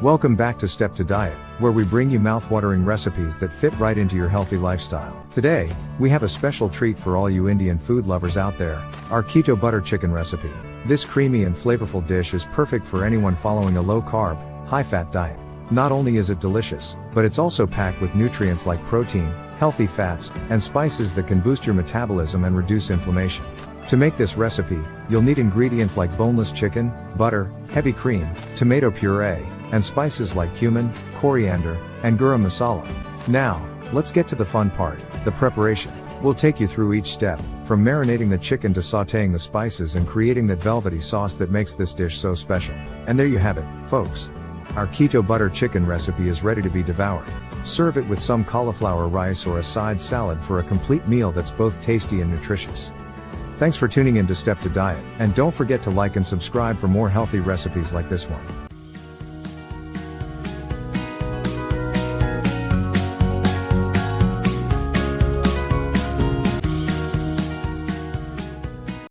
Welcome back to Step to Diet, where we bring you mouthwatering recipes that fit right into your healthy lifestyle. Today, we have a special treat for all you Indian food lovers out there, our keto butter chicken recipe. This creamy and flavorful dish is perfect for anyone following a low-carb, high-fat diet. Not only is it delicious, but it's also packed with nutrients like protein, healthy fats, and spices that can boost your metabolism and reduce inflammation. To make this recipe, you'll need ingredients like boneless chicken, butter, heavy cream, tomato puree, and spices like cumin, coriander, and garam masala. Now, let's get to the fun part, the preparation. We'll take you through each step, from marinating the chicken to sautéing the spices and creating that velvety sauce that makes this dish so special. And there you have it, folks. Our keto butter chicken recipe is ready to be devoured. Serve it with some cauliflower rice or a side salad for a complete meal that's both tasty and nutritious. Thanks for tuning in to Step to Diet, and don't forget to like and subscribe for more healthy recipes like this one.